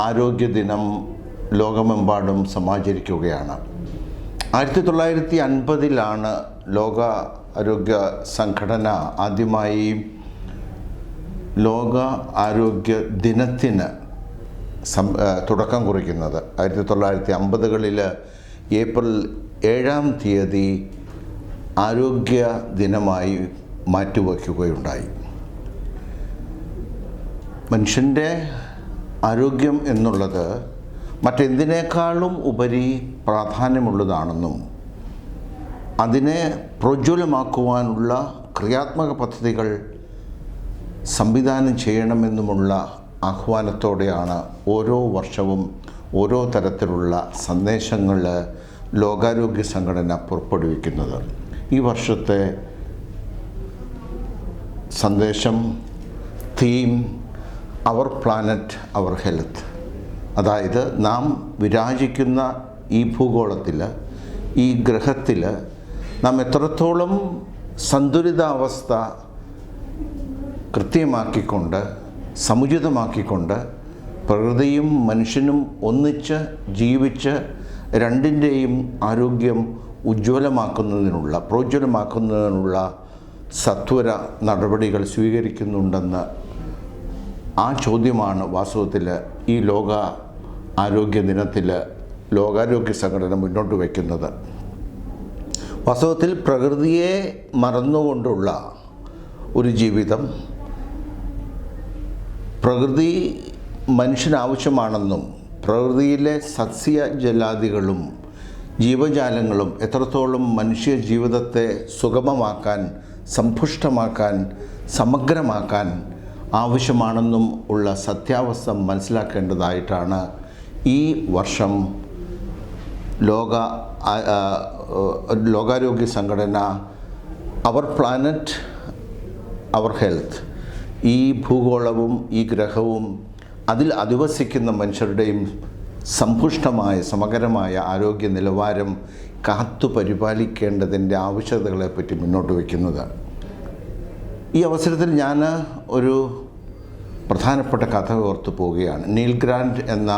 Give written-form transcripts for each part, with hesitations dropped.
ആരോഗ്യ ദിനം ലോകമെമ്പാടും സമാചരിക്കുകയാണ്. 1950 ലോക ആരോഗ്യ സംഘടന ആദ്യമായി ലോക ആരോഗ്യ ദിനത്തിന് തുടക്കം കുറിക്കുന്നത്. 1950 ഏപ്രിൽ 7 ആരോഗ്യ ദിനമായി മാറ്റിവയ്ക്കുകയുണ്ടായി. മനുഷ്യൻ്റെ ആരോഗ്യം എന്നുള്ളത് മറ്റെന്തിനേക്കാളും ഉപരി പ്രാധാന്യമുള്ളതാണെന്നും അതിനെ പ്രോജ്വലമാക്കുവാനുള്ള ക്രിയാത്മക പദ്ധതികൾ സംവിധാനം ചെയ്യണമെന്നുമുള്ള ആഹ്വാനത്തോടെയാണ് ഓരോ വർഷവും ഓരോ തരത്തിലുള്ള സന്ദേശങ്ങൾ ലോകാരോഗ്യ സംഘടന പുറപ്പെടുവിക്കുന്നത്. ഈ വർഷത്തെ സന്ദേശം theme our planet our health, അതായത് നാം വിരാജിക്കുന്ന ഈ ഭൂഗോളത്തിൽ, ഈ ഗ്രഹത്തിൽ നാം എത്രത്തോളം സന്തുലിതാവസ്ഥ കൃത്യമാക്കിക്കൊണ്ട് സമുചിതമാക്കിക്കൊണ്ട് പ്രകൃതിയും മനുഷ്യനും ഒന്നിച്ച് ജീവിച്ച് രണ്ടിൻ്റെയും ആരോഗ്യം പ്രോജ്വലമാക്കുന്നതിനുള്ള സത്വര നടപടികൾ സ്വീകരിക്കുന്നുണ്ടെന്ന് ആ ചോദ്യമാണ് വാസ്തവത്തിൽ ഈ ലോക ആരോഗ്യ ദിനത്തിൽ ലോകാരോഗ്യ സംഘടന മുന്നോട്ട് വയ്ക്കുന്നത്. വാസ്തവത്തിൽ പ്രകൃതിയെ മറന്നുകൊണ്ടുള്ള ഒരു ജീവിതം, പ്രകൃതി മനുഷ്യനാവശ്യമാണെന്നും പ്രകൃതിയിലെ സസ്യജലാദികളും ജീവജാലങ്ങളും എത്രത്തോളം മനുഷ്യ ജീവിതത്തെ സുഗമമാക്കാൻ, സമ്പുഷ്ടമാക്കാൻ, സമഗ്രമാക്കാൻ ആവശ്യമാണെന്നും ഉള്ള സത്യാവസ്ഥ മനസ്സിലാക്കേണ്ടതായിട്ടാണ് ഈ വർഷം ലോകാരോഗ്യ സംഘടന അവർ പ്ലാനറ്റ് അവർ ഹെൽത്ത്, ഈ ഭൂഗോളവും ഈ ഗ്രഹവും അതിൽ അധിവസിക്കുന്ന മനുഷ്യരുടെയും സമ്പുഷ്ടമായ സമഗ്രമായ ആരോഗ്യ നിലവാരം കാത്തു പരിപാലിക്കേണ്ടതിൻ്റെ ആവശ്യകതകളെപ്പറ്റി മുന്നോട്ട് വയ്ക്കുന്നത്. ഈ അവസരത്തിൽ ഞാൻ ഒരു പ്രധാനപ്പെട്ട കഥ ഓർത്തു പോവുകയാണ്. നീൽ ഗ്രാൻഡ് എന്ന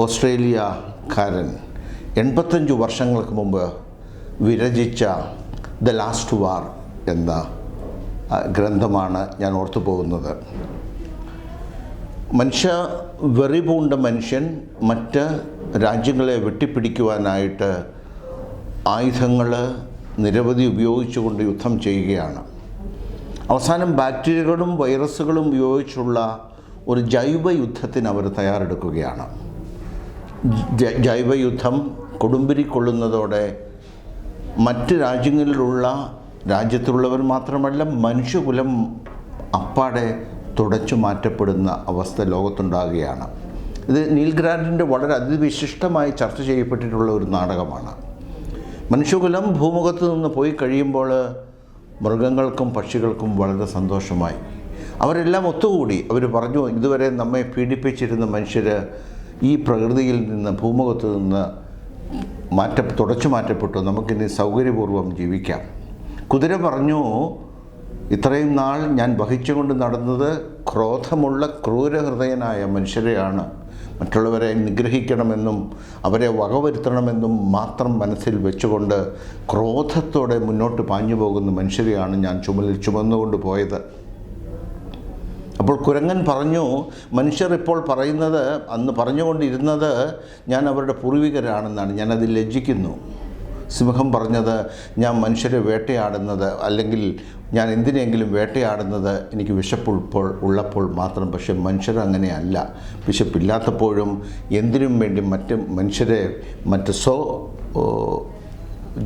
ഓസ്ട്രേലിയക്കാരൻ 85 വർഷങ്ങൾക്ക് മുമ്പ് വിരചിച്ച ദ ലാസ്റ്റ് വാർ എന്ന ഗ്രന്ഥമാണ് ഞാൻ ഓർത്തു പോകുന്നത്. വെറി പൂണ്ട മനുഷ്യൻ മറ്റ് രാജ്യങ്ങളെ വെട്ടിപ്പിടിക്കുവാനായിട്ട് ആയുധങ്ങൾ നിരവധി ഉപയോഗിച്ചുകൊണ്ട് യുദ്ധം ചെയ്യുകയാണ്. അവസാനം ബാക്ടീരിയകളും വൈറസുകളും ഉപയോഗിച്ചുള്ള ഒരു ജൈവയുദ്ധത്തിന് അവർ തയ്യാറെടുക്കുകയാണ്. ജൈവയുദ്ധം കൊടുമ്പിരി കൊള്ളുന്നതോടെ മറ്റ് രാജ്യത്തുള്ളവർ മാത്രമല്ല മനുഷ്യകുലം അപ്പാടെ തുടച്ചു മാറ്റപ്പെടുന്ന അവസ്ഥ ലോകത്തുണ്ടാകുകയാണ്. ഇത് നീൽ ഗ്രാൻഡിൻ്റെ വളരെ അതിവിശിഷ്ടമായി ചർച്ച ചെയ്യപ്പെട്ടിട്ടുള്ള ഒരു നാടകമാണ്. മനുഷ്യകുലം ഭൂമുഖത്ത് നിന്ന് പോയി കഴിയുമ്പോൾ മൃഗങ്ങൾക്കും പക്ഷികൾക്കും വളരെ സന്തോഷമായി. അവരെല്ലാം ഒത്തുകൂടി അവർ പറഞ്ഞു, ഇതുവരെ നമ്മെ പീഡിപ്പിച്ചിരുന്ന മനുഷ്യർ ഈ പ്രകൃതിയിൽ നിന്ന്, ഭൂമുഖത്ത് നിന്ന് തുടച്ചു മാറ്റപ്പെട്ടു, നമുക്കിനി സൗകര്യപൂർവ്വം ജീവിക്കാം. കുതിര പറഞ്ഞു, ഇത്രയും നാൾ ഞാൻ വഹിച്ചുകൊണ്ട് നടന്നത് ക്രോധമുള്ള ക്രൂരഹൃദയനായ മനുഷ്യരെയാണ്. മറ്റുള്ളവരെ നിഗ്രഹിക്കണമെന്നും അവരെ വകവരുത്തണമെന്നും മാത്രം മനസ്സിൽ വെച്ചുകൊണ്ട് ക്രോധത്തോടെ മുന്നോട്ട് പാഞ്ഞു പോകുന്ന മനുഷ്യരെയാണ് ഞാൻ ചുമന്നുകൊണ്ട് പോയത്. അപ്പോൾ കുരങ്ങൻ പറഞ്ഞു, മനുഷ്യർ ഇപ്പോൾ അന്ന് പറഞ്ഞുകൊണ്ടിരുന്നത് ഞാൻ അവരുടെ പൂർവികരാണെന്നാണ്, ഞാനതിൽ ലജ്ജിക്കുന്നു. സിംഹം പറഞ്ഞത്, ഞാൻ മനുഷ്യരെ വേട്ടയാടുന്നത്, അല്ലെങ്കിൽ ഞാൻ എന്തിനെങ്കിലും വേട്ടയാടുന്നത് എനിക്ക് വിശപ്പുള്ളപ്പോൾ മാത്രം. പക്ഷെ മനുഷ്യരങ്ങനെയല്ല. വിശപ്പില്ലാത്തപ്പോഴും എന്തിനും വേണ്ടി മറ്റ്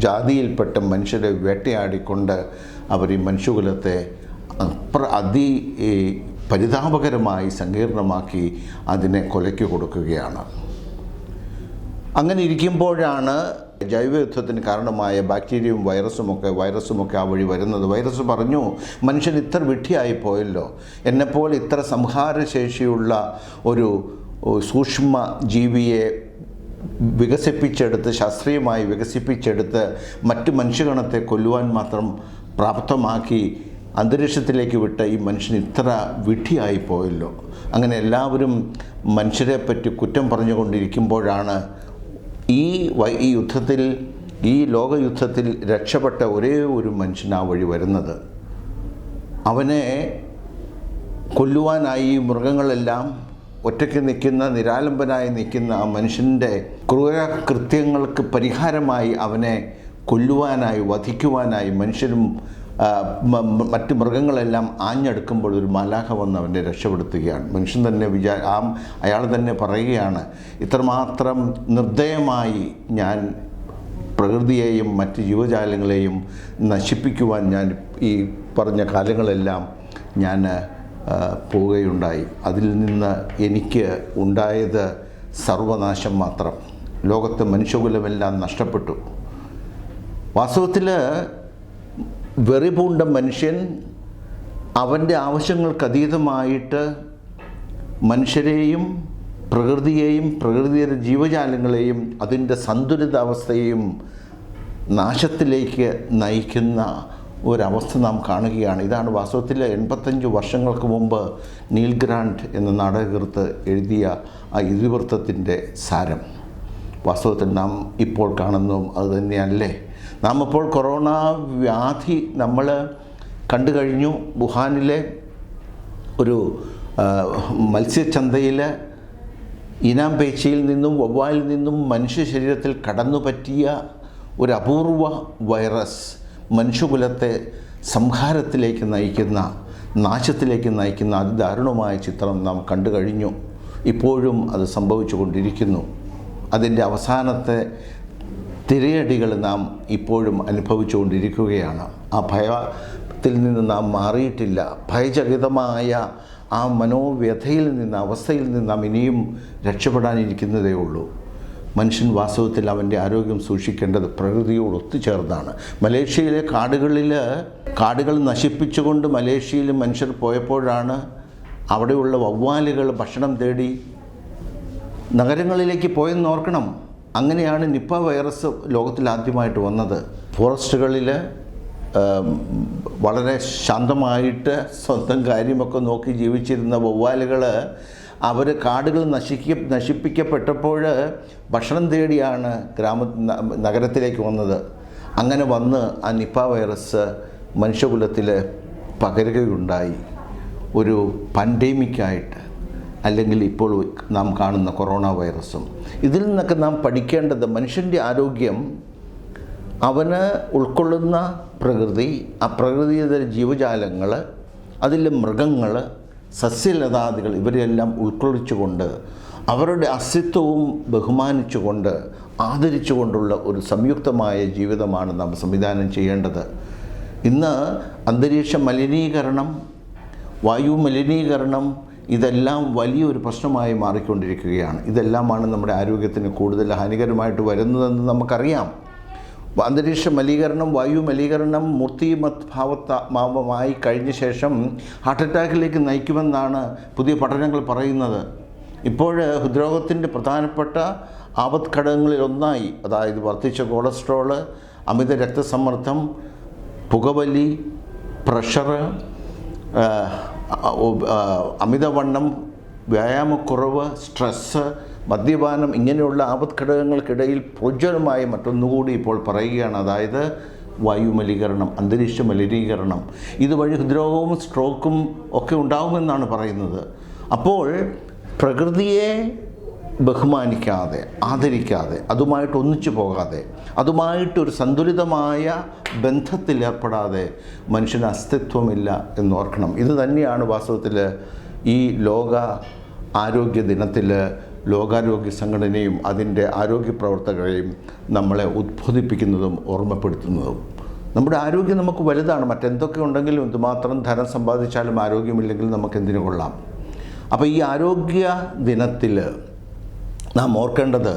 ജാതിയിൽപ്പെട്ട മനുഷ്യരെ വേട്ടയാടിക്കൊണ്ട് അവർ ഈ മനുഷ്യകുലത്തെ പരിതാപകരമായി സങ്കീർണമാക്കി അതിനെ കൊലയ്ക്ക് കൊടുക്കുകയാണ്. അങ്ങനെ ഇരിക്കുമ്പോഴാണ് ജൈവയുദ്ധത്തിന് കാരണമായ ബാക്ടീരിയയും വൈറസുമൊക്കെ ആ വഴി വരുന്നത്. വൈറസ് പറഞ്ഞു, മനുഷ്യൻ ഇത്ര വിഡ്ഢിയായിപ്പോയല്ലോ, എന്നെപ്പോലെ ഇത്ര സംഹാരശേഷിയുള്ള ഒരു സൂക്ഷ്മ ജീവിയെ ശാസ്ത്രീയമായി വികസിപ്പിച്ചെടുത്ത് മറ്റ് മനുഷ്യഗണത്തെ കൊല്ലുവാൻ മാത്രം പ്രാപ്തമാക്കി അന്തരീക്ഷത്തിലേക്ക് വിട്ട ഈ മനുഷ്യൻ ഇത്ര വിഡ്ഢിയായി പോയല്ലോ. അങ്ങനെ എല്ലാവരും മനുഷ്യരെ പറ്റി കുറ്റം പറഞ്ഞുകൊണ്ടിരിക്കുമ്പോഴാണ് ഈ യുദ്ധത്തിൽ, ഈ ലോകയുദ്ധത്തിൽ രക്ഷപ്പെട്ട ഒരേ ഒരു മനുഷ്യൻ ആ വഴി വരുന്നത്. അവനെ കൊല്ലുവാനായി മൃഗങ്ങളെല്ലാം ഒറ്റയ്ക്ക് നിൽക്കുന്ന, നിരാലംബനായി നിൽക്കുന്ന ആ മനുഷ്യൻ്റെ ക്രൂരകൃത്യങ്ങൾക്ക് പരിഹാരമായി അവനെ കൊല്ലുവാനായി, വധിക്കുവാനായി മനുഷ്യരും മറ്റ് മൃഗങ്ങളെല്ലാം ആഞ്ഞെടുക്കുമ്പോൾ ഒരു മാലാഖ വന്ന് അവനെ രക്ഷപ്പെടുത്തുകയാണ്. മനുഷ്യൻ തന്നെ അയാൾ തന്നെ പറയുകയാണ്, ഇത്രമാത്രം നിർദ്ദയമായി ഞാൻ പ്രകൃതിയെയും മറ്റ് ജീവജാലങ്ങളെയും നശിപ്പിക്കുവാൻ ഞാൻ ഈ പറഞ്ഞ കാലങ്ങളെല്ലാം ഞാൻ പോവുകയുണ്ടായി. അതിൽ നിന്ന് എനിക്ക് ഉണ്ടായത് സർവനാശം മാത്രം. ലോകത്ത് മനുഷ്യകുലമെല്ലാം നഷ്ടപ്പെട്ടു. വാസ്തവത്തിൽ വെറിപൂണ്ട മനുഷ്യൻ അവൻ്റെ ആവശ്യങ്ങൾക്കതീതമായിട്ട് മനുഷ്യരെയും പ്രകൃതിയെയും പ്രകൃതിയുടെ ജീവജാലങ്ങളെയും അതിൻ്റെ സന്തുലിതാവസ്ഥയെയും നാശത്തിലേക്ക് നയിക്കുന്ന ഒരവസ്ഥ നാം കാണുകയാണ്. ഇതാണ് വാസ്തവത്തിൽ 85 വർഷങ്ങൾക്ക് മുമ്പ് നീൽ ഗ്രാൻഡ് എന്ന നാടകകൃത്ത് എഴുതിയ ആ ഇതിവൃത്തത്തിൻ്റെ സാരം. വാസ്തവത്തിൽ നാം ഇപ്പോൾ കാണുന്നതും അതുതന്നെയല്ലേ. നാം ഇപ്പോൾ കൊറോണ വ്യാധി നമ്മൾ കണ്ടു കഴിഞ്ഞു. വുഹാനിലെ ഒരു മത്സ്യച്ചന്തയിൽ ഇനാംപേച്ചിയിൽ നിന്നും വവ്വാലിൽ നിന്നും മനുഷ്യ ശരീരത്തിൽ കടന്നു പറ്റിയ ഒരു അപൂർവ വൈറസ് മനുഷ്യകുലത്തെ സംഹാരത്തിലേക്ക് നയിക്കുന്ന, നാശത്തിലേക്ക് നയിക്കുന്ന അതിദാരുണമായ ചിത്രം നാം കണ്ടു കഴിഞ്ഞു. ഇപ്പോഴും അത് സംഭവിച്ചു കൊണ്ടിരിക്കുന്നു. അതിൻ്റെ അവസാനത്തെ തിരയടികൾ നാം ഇപ്പോഴും അനുഭവിച്ചുകൊണ്ടിരിക്കുകയാണ്. ആ ഭയത്തിൽ നിന്ന് നാം മാറിയിട്ടില്ല. ഭയചകിതമായ ആ മനോവ്യഥയിൽ നിന്ന്, അവസ്ഥയിൽ നിന്ന് നാം ഇനിയും രക്ഷപ്പെടാനിരിക്കുന്നതേ ഉള്ളൂ. മനുഷ്യൻ വാസ്തവത്തിൽ അവൻ്റെ ആരോഗ്യം സൂക്ഷിക്കേണ്ടത് പ്രകൃതിയോട് ഒത്തുചേർന്നാണ്. മലേഷ്യയിലെ കാടുകൾ നശിപ്പിച്ചുകൊണ്ട് മലേഷ്യയിൽ മനുഷ്യർ പോയപ്പോഴാണ് അവിടെയുള്ള വവ്വാലുകൾ ഭക്ഷണം തേടി നഗരങ്ങളിലേക്ക് പോയെന്ന് ഓർക്കണം. അങ്ങനെയാണ് നിപ്പ വൈറസ് ലോകത്തിൽ ആദ്യമായിട്ട് വന്നത്. ഫോറസ്റ്റുകളിൽ വളരെ ശാന്തമായിട്ട് സ്വന്തം കാര്യമൊക്കെ നോക്കി ജീവിച്ചിരുന്ന വവ്വാലുകൾ അവർ കാടുകൾ നശിപ്പിക്കപ്പെട്ടപ്പോൾ ഭക്ഷണം തേടിയാണ് നഗരത്തിലേക്ക് വന്നത്. അങ്ങനെ വന്ന് ആ നിപ്പ വൈറസ് മനുഷ്യകുലത്തിൽ പകരുകയുണ്ടായി. ഒരു പാൻഡമിക്കായിട്ട്, അല്ലെങ്കിൽ ഇപ്പോൾ നാം കാണുന്ന കൊറോണ വൈറസും. ഇതിൽ നിന്നൊക്കെ നാം പഠിക്കേണ്ടത് മനുഷ്യൻ്റെ ആരോഗ്യം അവന് ഉൾക്കൊള്ളുന്ന പ്രകൃതി, ആ പ്രകൃതിയുടെ ജീവജാലങ്ങൾ, അതിലെ മൃഗങ്ങൾ, സസ്യലതാദികൾ ഇവരെല്ലാം ഉൾക്കൊള്ളിച്ചുകൊണ്ട് അവരുടെ അസ്തിത്വവും ബഹുമാനിച്ചുകൊണ്ട് ആദരിച്ചുകൊണ്ടുള്ള ഒരു സംയുക്തമായ ജീവിതമാണ് നാം സംവിധാനം ചെയ്യേണ്ടത്. ഇന്ന് അന്തരീക്ഷ മലിനീകരണം, വായു മലിനീകരണം ഇതെല്ലാം വലിയൊരു പ്രശ്നമായി മാറിക്കൊണ്ടിരിക്കുകയാണ്. ഇതെല്ലാമാണ് നമ്മുടെ ആരോഗ്യത്തിന് കൂടുതൽ ഹാനികരമായിട്ട് വരുന്നതെന്ന് നമുക്കറിയാം. അന്തരീക്ഷ മലിനീകരണം, വായു മലിനീകരണം മൂർത്തിമത്ഭാവമായി കഴിഞ്ഞ ശേഷം ഹാർട്ട് അറ്റാക്കിലേക്ക് നയിക്കുമെന്നാണ് പുതിയ പഠനങ്ങൾ പറയുന്നത്. ഇപ്പോൾ ഹൃദ്രോഗത്തിൻ്റെ പ്രധാനപ്പെട്ട ആപത് ഘടകങ്ങളിലൊന്നായി, അതായത് വർദ്ധിച്ച കൊളസ്ട്രോള്, അമിത രക്തസമ്മർദ്ദം, പുകവലി, പ്രഷർ, അമിതവണ്ണം, വ്യായാമക്കുറവ്, സ്ട്രെസ്സ്, മദ്യപാനം, ഇങ്ങനെയുള്ള ആപത് ഘടകങ്ങൾക്കിടയിൽ പ്രോജ്വലമായ മറ്റൊന്നുകൂടി ഇപ്പോൾ പറയുകയാണ്. അതായത് വായു മലിനീകരണം, അന്തരീക്ഷ മലിനീകരണം. ഇതുവഴി ഹൃദ്രോഗവും സ്ട്രോക്കും ഒക്കെ ഉണ്ടാകുമെന്നാണ് പറയുന്നത്. അപ്പോൾ പ്രകൃതിയെ ബഹുമാനിക്കാതെ, ആദരിക്കാതെ, അതുമായിട്ട് ഒന്നിച്ചു പോകാതെ, അതുമായിട്ടൊരു സന്തുലിതമായ ബന്ധത്തിലേർപ്പെടാതെ മനുഷ്യന് അസ്തിത്വമില്ല എന്നോർക്കണം. ഇത് തന്നെയാണ് വാസ്തവത്തിൽ ഈ ലോക ആരോഗ്യ ദിനത്തിൽ ലോകാരോഗ്യ സംഘടനയും അതിൻ്റെ ആരോഗ്യ പ്രവർത്തകരെയും നമ്മളെ ഉദ്ബോധിപ്പിക്കുന്നതും ഓർമ്മപ്പെടുത്തുന്നതും. നമ്മുടെ ആരോഗ്യം നമുക്ക് വലുതാണ്. മറ്റെന്തൊക്കെ ഉണ്ടെങ്കിലും എന്തുമാത്രം ധനം സമ്പാദിച്ചാലും ആരോഗ്യമില്ലെങ്കിൽ നമുക്ക് എന്തിനു കൊള്ളാം. അപ്പോൾ ഈ ആരോഗ്യ ദിനത്തിൽ നാം ഓർക്കേണ്ടത്,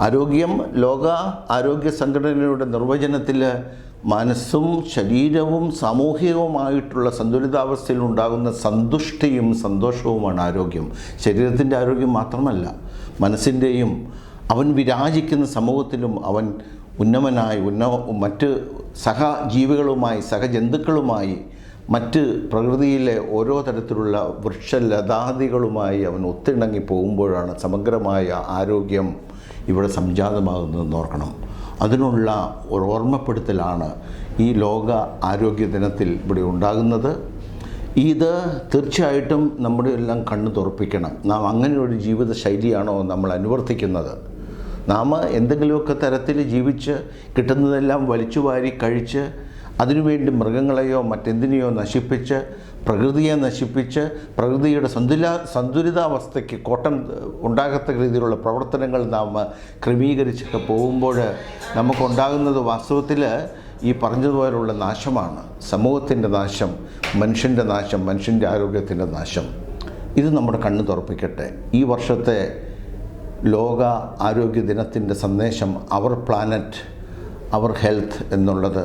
ആരോഗ്യം ലോക ആരോഗ്യ സംഘടനയുടെ നിർവചനത്തിൽ മനസ്സും ശരീരവും സാമൂഹികവുമായിട്ടുള്ള സന്തുലിതാവസ്ഥയിൽ ഉണ്ടാകുന്ന സന്തുഷ്ടിയും സന്തോഷവുമാണ് ആരോഗ്യം. ശരീരത്തിൻ്റെ ആരോഗ്യം മാത്രമല്ല, മനസ്സിൻ്റെയും. അവൻ വിരാജിക്കുന്ന സമൂഹത്തിലും അവൻ ഉന്നമനായി മറ്റ് സഹജീവികളുമായി, സഹജന്തുക്കളുമായി മറ്റ് പ്രകൃതിയിലെ ഓരോ തരത്തിലുള്ള വൃക്ഷലതാദികളുമായി അവൻ ഒത്തിണങ്ങി പോകുമ്പോഴാണ് സമഗ്രമായ ആരോഗ്യം ഇവിടെ സംജാതമാകുന്നതെന്ന് ഓർക്കണം. അതിനുള്ള ഒരു ഓർമ്മപ്പെടുത്തലാണ് ഈ ലോക ആരോഗ്യ ദിനത്തിൽ ഇവിടെ ഉണ്ടാകുന്നത്. ഇത് തീർച്ചയായിട്ടും നമ്മുടെ എല്ലാം കണ്ണ് തുറപ്പിക്കണം. നാം അങ്ങനെ ഒരു ജീവിത ശൈലിയാണോ നമ്മൾ അനുവർത്തിക്കുന്നത്? നാം എന്തെങ്കിലുമൊക്കെ തരത്തിൽ ജീവിച്ച് കിട്ടുന്നതെല്ലാം വലിച്ചുവാരി കഴിച്ച് അതിനുവേണ്ടി മൃഗങ്ങളെയോ മറ്റെന്തിനെയോ നശിപ്പിച്ച് പ്രകൃതിയെ നശിപ്പിച്ച് പ്രകൃതിയുടെ സന്തുലിതാവസ്ഥയ്ക്ക് കോട്ടം ഉണ്ടാകത്തക്ക രീതിയിലുള്ള പ്രവർത്തനങ്ങൾ നാം ക്രമീകരിച്ചൊക്കെ പോകുമ്പോൾ നമുക്കുണ്ടാകുന്നത് വാസ്തവത്തിൽ ഈ പറഞ്ഞതുപോലുള്ള നാശമാണ്. സമൂഹത്തിൻ്റെ നാശം, മനുഷ്യൻ്റെ നാശം, മനുഷ്യൻ്റെ ആരോഗ്യത്തിൻ്റെ നാശം. ഇത് നമ്മുടെ കണ്ണ് തുറപ്പിക്കട്ടെ. ഈ വർഷത്തെ ലോക ആരോഗ്യ ദിനത്തിൻ്റെ സന്ദേശം അവർ പ്ലാനറ്റ് അവർ ഹെൽത്ത് എന്നുള്ളത്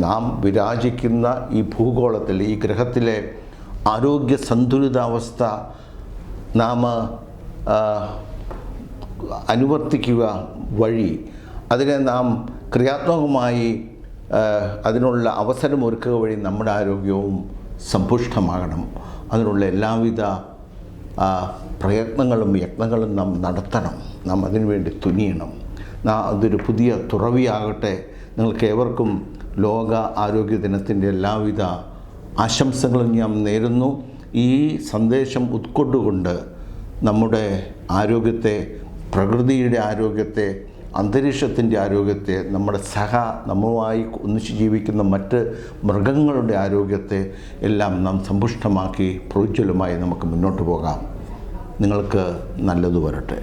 നാം വിരാജിക്കുന്ന ഈ ഭൂഗോളത്തിൽ, ഈ ഗ്രഹത്തിലെ ആരോഗ്യ സന്തുലിതാവസ്ഥ നാം അനുവർത്തിക്കുക വഴി അതിനെ നാം ക്രിയാത്മകമായി അതിനുള്ള അവസരമൊരുക്കുക വഴി നമ്മുടെ ആരോഗ്യവും സമ്പുഷ്ടമാകണം. അതിനുള്ള എല്ലാവിധ പ്രയത്നങ്ങളും യത്നങ്ങളും നാം നടത്തണം. നാം അതിനുവേണ്ടി തുനിയണം. അതൊരു പുതിയ തുറവിയാകട്ടെ. നിങ്ങൾക്ക് ഏവർക്കും ലോക ആരോഗ്യ ദിനത്തിൻ്റെ എല്ലാവിധ ആശംസകളും ഞാൻ നേരുന്നു. ഈ സന്ദേശം ഉൾക്കൊണ്ടുകൊണ്ട് നമ്മുടെ ആരോഗ്യത്തെ, പ്രകൃതിയുടെ ആരോഗ്യത്തെ, അന്തരീക്ഷത്തിൻ്റെ ആരോഗ്യത്തെ, നമ്മളുമായി ഒന്നിച്ച് ജീവിക്കുന്ന മറ്റ് മൃഗങ്ങളുടെ ആരോഗ്യത്തെ എല്ലാം നാം സമ്പുഷ്ടമാക്കി പ്രോജ്വലമായി നമുക്ക് മുന്നോട്ട് പോകാം. നിങ്ങൾക്ക് നല്ലത് വരട്ടെ.